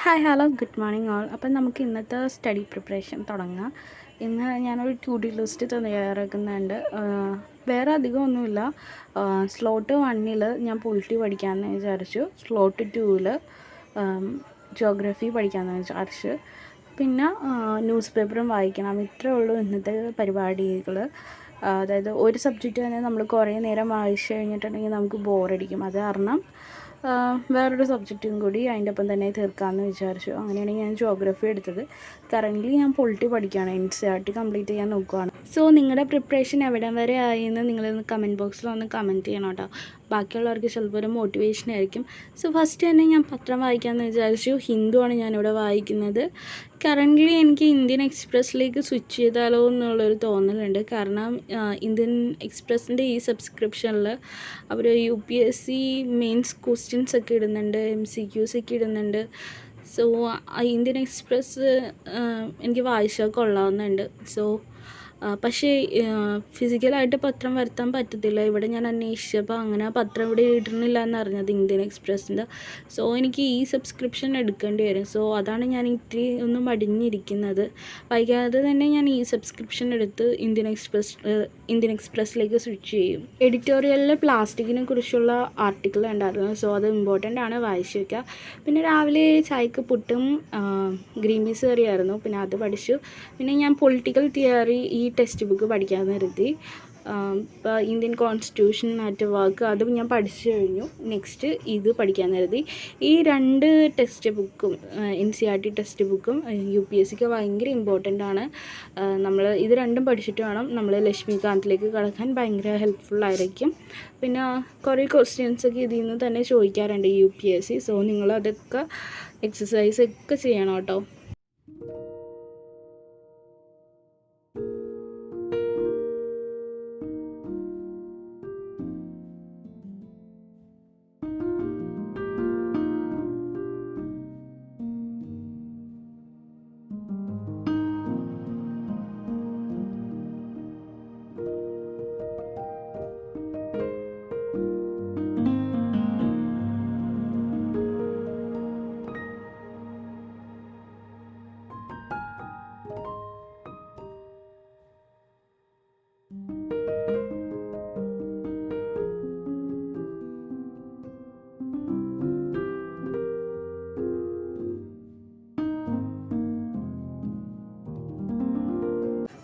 Hi hello good morning all. അപ്പം നമുക്ക് ഇന്നത്തെ സ്റ്റഡി പ്രിപ്പറേഷൻ തുടങ്ങാം. ഇന്ന് ഞാനൊരു ടു ഡി ലിസ്റ്റ് തയ്യാറാക്കുന്നുണ്ട്. വേറെ അധികമൊന്നുമില്ല. സ്ലോട്ട് 1 ഞാൻ പൊളിറ്റി പഠിക്കാമെന്ന് വിചാരിച്ചു. സ്ലോട്ട് 2 ജോഗ്രഫി പഠിക്കാമെന്ന് വിചാരിച്ചു. പിന്നെ ന്യൂസ് പേപ്പറും വായിക്കണം. ഇത്രയേ ഉള്ളൂ ഇന്നത്തെ പരിപാടികൾ. അതായത് ഒരു സബ്ജക്റ്റ് തന്നെ നമ്മൾ കുറേ നേരം വായിച്ചു കഴിഞ്ഞിട്ടുണ്ടെങ്കിൽ നമുക്ക് ബോറടിക്കും. അത് കാരണം വേറൊരു സബ്ജക്റ്റും കൂടി അതിൻ്റെ ഒപ്പം തന്നെ തീർക്കാമെന്ന് വിചാരിച്ചു. അങ്ങനെയാണ് ഞാൻ ജോഗ്രഫി എടുത്തത്. കറൻ്റ്ലി ഞാൻ പൊളിറ്റി പഠിക്കുകയാണ്. NCERT കംപ്ലീറ്റ് ചെയ്യാൻ നോക്കുകയാണ്. സോ നിങ്ങളുടെ പ്രിപ്പറേഷൻ എവിടം വരെ ആയി എന്ന് നിങ്ങളൊന്ന് കമൻറ്റ് ബോക്സിൽ ഒന്ന് കമൻറ്റ് ചെയ്യണം കേട്ടോ. ബാക്കിയുള്ളവർക്ക് ചിലപ്പോൾ ഒരു മോട്ടിവേഷൻ ആയിരിക്കും. സോ ഫസ്റ്റ് തന്നെ ഞാൻ പത്രം വായിക്കാമെന്ന് വിചാരിച്ചു. ഹിന്ദുവാണ് ഞാനിവിടെ വായിക്കുന്നത്. കറൻ്റ്ലി എനിക്ക് ഇന്ത്യൻ എക്സ്പ്രസ്സിലേക്ക് സ്വിച്ച് ചെയ്താലോ എന്നുള്ളൊരു തോന്നലുണ്ട്. കാരണം ഇന്ത്യൻ എക്സ്പ്രസ്സിൻ്റെ ഈ സബ്സ്ക്രിപ്ഷനിൽ അവർ UPSC മെയിൻസ് ക്വസ്റ്റ്യൻസ് ഒക്കെ ഇടുന്നുണ്ട്, MCQs ഒക്കെ ഇടുന്നുണ്ട്. സോ ഇന്ത്യൻ എക്സ്പ്രസ് എനിക്ക് വായിച്ചാൽ കൊള്ളാവുന്നുണ്ട്. സോ പക്ഷേ ഫിസിക്കലായിട്ട് പത്രം വരുത്താൻ പറ്റത്തില്ല. ഇവിടെ ഞാൻ അന്വേഷിച്ചപ്പോൾ അങ്ങനെ പത്രം ഇവിടെ ഇടുന്നില്ല എന്നറിഞ്ഞത് ഇന്ത്യൻ എക്സ്പ്രസ്സിൻ്റെ. സോ എനിക്ക് ഈ സബ്സ്ക്രിപ്ഷൻ എടുക്കേണ്ടി വരും. സോ അതാണ് ഞാൻ ഇത്തിരി ഒന്ന് മടിഞ്ഞിരിക്കുന്നത്. വൈകാതെ തന്നെ ഞാൻ ഈ സബ്സ്ക്രിപ്ഷൻ എടുത്ത് ഇന്ത്യൻ എക്സ്പ്രസ്സിലേക്ക് സ്വിച്ച് ചെയ്യും. എഡിറ്റോറിയലിൽ പ്ലാസ്റ്റിക്കിനെ കുറിച്ചുള്ള ആർട്ടിക്കിൾ ഉണ്ടായിരുന്നു. സോ അത് ഇമ്പോർട്ടൻ്റ് ആണ്, വായിച്ചു വയ്ക്കുക. പിന്നെ രാവിലെ ചായക്ക് പുട്ടും ഗ്രീൻ പീസ് കറിയായിരുന്നു. പിന്നെ അത് പഠിച്ചു. പിന്നെ ഞാൻ പൊളിറ്റിക്കൽ തിയറി ഈ ടെക്സ്റ്റ് ബുക്ക് പഠിക്കാമെന്ന് കരുതി. ഇപ്പോൾ ഇന്ത്യൻ കോൺസ്റ്റിറ്റ്യൂഷൻ അറ്റ് വർക്ക് അതും ഞാൻ പഠിച്ചു കഴിഞ്ഞു. നെക്സ്റ്റ് ഇത് പഠിക്കാമെന്ന് കരുതി. ഈ 2 ടെക്സ്റ്റ് ബുക്കും NCERT ടെക്സ്റ്റ് ബുക്കും UPSCക്ക് ഭയങ്കര ഇമ്പോർട്ടൻ്റ് ആണ്. നമ്മൾ ഇത് രണ്ടും പഠിച്ചിട്ട് വേണം നമ്മൾ ലക്ഷ്മികാന്തിലേക്ക് കടക്കാൻ. ഭയങ്കര ഹെൽപ്ഫുള്ളായിരിക്കും. പിന്നെ കുറേ ക്വസ്റ്റ്യൻസൊക്കെ ഇതിൽ നിന്ന് തന്നെ ചോദിക്കാറുണ്ട് UPSC. സോ നിങ്ങളതൊക്കെ എക്സസൈസ് ഒക്കെ ചെയ്യണം കേട്ടോ.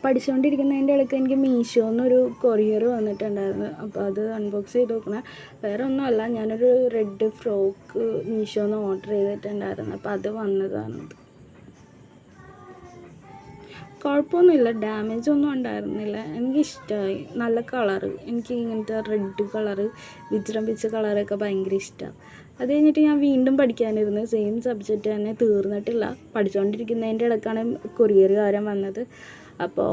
പഠിച്ചുകൊണ്ടിരിക്കുന്നതിൻ്റെ ഇടയ്ക്ക് എനിക്ക് മീഷോന്നൊരു കൊറിയർ വന്നിട്ടുണ്ടായിരുന്നു. അപ്പോൾ അത് അൺബോക്സ് ചെയ്ത് നോക്കണേ. വേറെ ഒന്നുമല്ല, ഞാനൊരു റെഡ് ഫ്രോക്ക് മീഷോന്ന് ഓർഡർ ചെയ്തിട്ടുണ്ടായിരുന്നു. അപ്പോൾ അത് വന്നതാണത്. കുഴപ്പമൊന്നുമില്ല, ഡാമേജ് ഒന്നും ഉണ്ടായിരുന്നില്ല. എനിക്കിഷ്ടമായി. നല്ല കളറ്, എനിക്ക് ഇങ്ങനത്തെ റെഡ് കളറ്, വിജൃംഭിച്ച കളറൊക്കെ ഭയങ്കര ഇഷ്ടമാണ്. അത് കഴിഞ്ഞിട്ട് ഞാൻ വീണ്ടും പഠിക്കാനിരുന്നു. സെയിം സബ്ജക്റ്റ് തന്നെ, തീർന്നിട്ടില്ല. പഠിച്ചുകൊണ്ടിരിക്കുന്നതിൻ്റെ ഇടയ്ക്കാണ് കൊറിയറുകാരൻ വന്നത്. അപ്പോൾ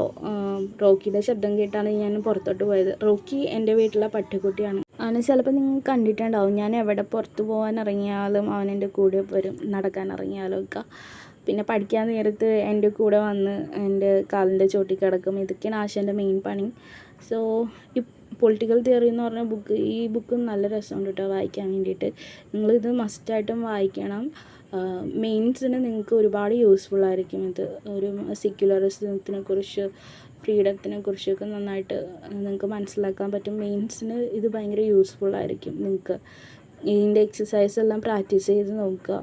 റോക്കിയുടെ ശബ്ദം കേട്ടാണ് ഞാൻ പുറത്തോട്ട് പോയത്. റോക്കി എൻ്റെ വീട്ടിലെ പട്ടിക്കുട്ടിയാണ്. അവനെ ചിലപ്പോൾ നിങ്ങൾ കണ്ടിട്ടുണ്ടാവും. ഞാൻ എവിടെ പുറത്ത് പോകാൻ ഇറങ്ങിയാലും അവൻ എൻ്റെ കൂടെ വരും, നടക്കാൻ ഇറങ്ങിയാലും ഒക്കെ. പിന്നെ പഠിക്കാൻ നേരത്ത് എൻ്റെ കൂടെ വന്ന് എൻ്റെ കാലിൻ്റെ ചോട്ടിൽ കിടക്കും. ഇതൊക്കെയാണ് ആശാൻ്റെ മെയിൻ പണി. സോ ഈ പൊളിറ്റിക്കൽ തിയറി എന്ന് പറഞ്ഞ ബുക്ക്, ഈ ബുക്ക് നല്ല രസമുണ്ട് കേട്ടോ വായിക്കാൻ വേണ്ടിയിട്ട്. നിങ്ങളിത് മസ്റ്റായിട്ടും വായിക്കണം. മെയിൻസിന് നിങ്ങൾക്ക് ഒരുപാട് യൂസ്ഫുള്ളായിരിക്കും ഇത്. ഒരു സെക്യുലറിസത്തിനെ കുറിച്ച്, ഫ്രീഡത്തിനെ കുറിച്ചൊക്കെ നന്നായിട്ട് നിങ്ങൾക്ക് മനസ്സിലാക്കാൻ പറ്റും. മെയിൻസിന് ഇത് ഭയങ്കര യൂസ്ഫുള്ളായിരിക്കും. നിങ്ങൾക്ക് ഇതിൻ്റെ എക്സസൈസ് എല്ലാം പ്രാക്ടീസ് ചെയ്ത് നോക്കുക.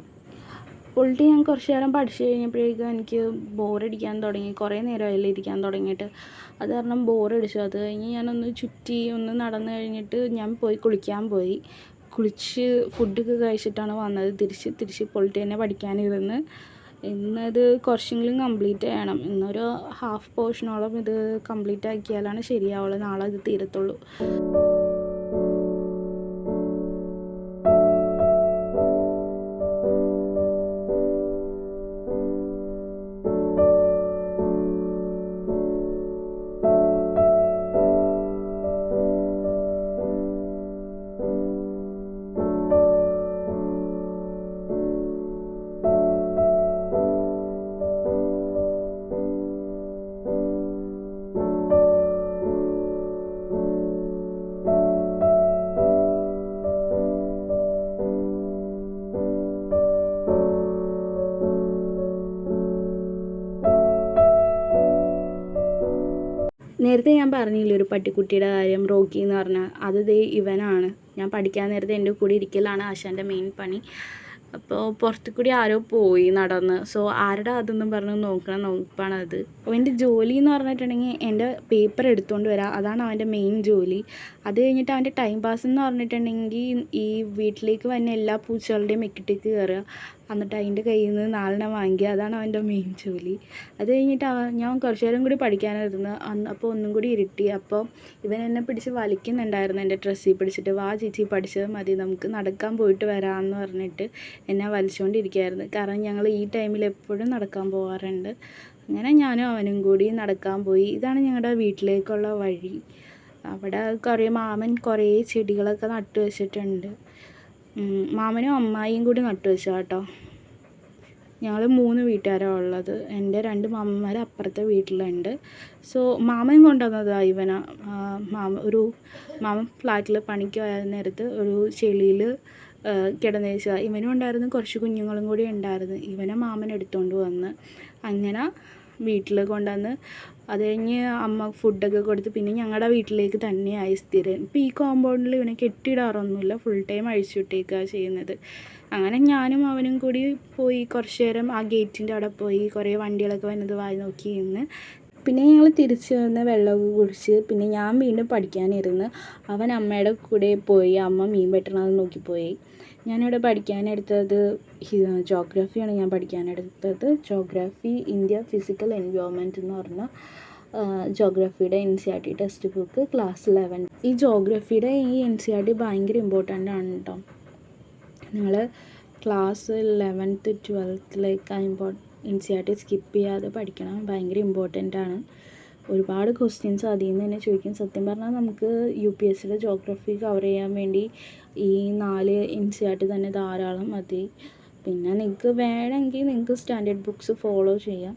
പൊളിറ്റി ഞാൻ കുറച്ച് നേരം പഠിച്ചു കഴിഞ്ഞപ്പോഴേക്കും എനിക്ക് ബോറടിക്കാൻ തുടങ്ങി. കുറേ നേരമായില്ല ഇരിക്കാൻ തുടങ്ങിയിട്ട്. അത് കാരണം ബോറടിച്ചു. അത് കഴിഞ്ഞ് ഞാനൊന്ന് ചുറ്റി ഒന്ന് നടന്നു കഴിഞ്ഞിട്ട് ഞാൻ കുളിക്കാൻ പോയി. കുളിച്ച് ഫുഡൊക്കെ കഴിച്ചിട്ടാണ് വന്നത്. തിരിച്ച് പൊളിറ്റി തന്നെ പഠിക്കാനിരുന്ന്. ഇന്നത് കുറച്ചെങ്കിലും കംപ്ലീറ്റ് ചെയ്യണം. ഇന്നൊരു ഹാഫ് പോർഷനോളം ഇത് കംപ്ലീറ്റ് ആക്കിയാലാണ് ശരിയാവുള്ളൂ. നാളെ ഇത് തീരത്തുള്ളൂ. നേരത്തെ ഞാൻ പറഞ്ഞില്ലേ ഒരു പട്ടിക്കുട്ടിയുടെ കാര്യം, റോക്കി എന്ന് പറഞ്ഞാൽ, അത് ദേ ഇവനാണ്. ഞാൻ പഠിക്കാൻ നേരത്തെ എൻ്റെ കൂടെ ഇരിക്കലാണ് ആശാൻ്റെ മെയിൻ പണി. അപ്പോൾ പുറത്തു കൂടി ആരോ പോയി നടന്ന്. സോ ആരുടെ അതൊന്നും പറഞ്ഞ് നോക്കണത്. അവൻ്റെ ജോലി എന്ന് പറഞ്ഞിട്ടുണ്ടെങ്കിൽ എൻ്റെ പേപ്പർ എടുത്തുകൊണ്ട് വരാം, അതാണ് അവൻ്റെ മെയിൻ ജോലി. അത് കഴിഞ്ഞിട്ട് അവൻ്റെ ടൈം പാസ് എന്ന് പറഞ്ഞിട്ടുണ്ടെങ്കിൽ ഈ വീട്ടിലേക്ക് വന്ന എല്ലാ പൂച്ചകളുടെയും മെക്കിട്ടേക്ക് കയറുക, എന്നിട്ട് അതിൻ്റെ കയ്യിൽ നിന്ന് 4 വാങ്ങിക്കുക, അതാണ് അവൻ്റെ മെയിൻ ജോലി. അത് കഴിഞ്ഞിട്ട് ഞാൻ കുറച്ച് നേരം കൂടി പഠിക്കാനായിരുന്നു. അപ്പോൾ ഒന്നും കൂടി ഇരുട്ടി. അപ്പോൾ ഇവൻ എന്നെ പിടിച്ച് വലിക്കുന്നുണ്ടായിരുന്നു എൻ്റെ ഡ്രസ്സിൽ പിടിച്ചിട്ട്. വാ ചേച്ചി പഠിച്ചത് മതി, നമുക്ക് നടക്കാൻ പോയിട്ട് വരാമെന്ന് പറഞ്ഞിട്ട് എന്നെ വലിച്ചുകൊണ്ടിരിക്കുകയായിരുന്നു. കാരണം ഞങ്ങൾ ഈ ടൈമിൽ എപ്പോഴും നടക്കാൻ പോകാറുണ്ട്. അങ്ങനെ ഞാനും അവനും കൂടി നടക്കാൻ പോയി. ഇതാണ് ഞങ്ങളുടെ വീട്ടിലേക്കുള്ള വഴി. അവിടെ മാമൻ കുറേ ചെടികളൊക്കെ നട്ടു വെച്ചിട്ടുണ്ട്. മാമനും അമ്മായിയും കൂടി നട്ടു വെച്ചാൽ കേട്ടോ. ഞങ്ങൾ 3 വീട്ടുകാരാണ് ഉള്ളത്. എൻ്റെ 2 മാമന്മാർ അപ്പുറത്തെ വീട്ടിലുണ്ട്. സോ മാമൻ കൊണ്ടുവന്നതാണ് ഇവന. മാമൻ ഫ്ലാറ്റിൽ പണിക്ക് പോയ നേരത്ത് ഒരു ചെളിയിൽ കിടന്നേച്ചാൽ ഇവനും ഉണ്ടായിരുന്നു, കുറച്ച് കുഞ്ഞുങ്ങളും കൂടി ഉണ്ടായിരുന്നു. ഇവനെ മാമൻ എടുത്തുകൊണ്ട് വന്ന് അങ്ങനെ വീട്ടിൽ കൊണ്ടുവന്ന് അത് കഴിഞ്ഞ് അമ്മ ഫുഡൊക്കെ കൊടുത്ത് പിന്നെ ഞങ്ങളുടെ വീട്ടിലേക്ക് തന്നെയായി സ്ഥിരം. ഇപ്പോൾ ഈ കോമ്പൗണ്ടിൽ ഇവനെ കെട്ടിയിടാറൊന്നുമില്ല, ഫുൾ ടൈം അഴിച്ചുവിട്ടേക്കാണ് ചെയ്യുന്നത്. അങ്ങനെ ഞാനും അവനും കൂടി പോയി കുറച്ച് നേരം ആ ഗേറ്റിൻ്റെ അവിടെ പോയി കുറേ വണ്ടികളൊക്കെ വന്നത് വായി നോക്കി നിന്ന്. പിന്നെ ഞങ്ങൾ തിരിച്ച് വന്ന് വെള്ളമൊക്കെ കുടിച്ച് പിന്നെ ഞാൻ വീണ്ടും പഠിക്കാനിരുന്ന്. അവൻ അമ്മയുടെ കൂടെ പോയി, അമ്മ മീൻ വെട്ടണത് നോക്കിപ്പോയി. ഞാനിവിടെ പഠിക്കാനെടുത്തത് ജോഗ്രഫിയാണ്. ഞാൻ പഠിക്കാനെടുത്തത് ജോഗ്രഫി ഇന്ത്യ ഫിസിക്കൽ എൻവയോൺമെൻറ്റ് എന്ന് പറഞ്ഞ ജോഗ്രഫിയുടെ NCERT ടെക്സ്റ്റ് ബുക്ക് ക്ലാസ് 11. ഈ ജോഗ്രഫിയുടെ ഈ NCERT ഭയങ്കര ഇമ്പോർട്ടൻ്റ് ആണ് കേട്ടോ. നിങ്ങൾ class 11th 12th NCERT skip ചെയ്യാതെ പഠിക്കണം, ഭയങ്കര ഇമ്പോർട്ടൻ്റ് ആണ്. ഒരുപാട് ക്വസ്റ്റ്യൻസ് അതിൽ നിന്ന് തന്നെ ചോദിക്കും. സത്യം പറഞ്ഞാൽ നമുക്ക് UPSCയുടെ ജോഗ്രഫി കവർ ചെയ്യാൻ വേണ്ടി ഈ 4 NCERT തന്നെ ധാരാളം മതി. പിന്നെ നിങ്ങൾക്ക് വേണമെങ്കിൽ നിങ്ങൾക്ക് സ്റ്റാൻഡേർഡ് ബുക്സ് ഫോളോ ചെയ്യാം.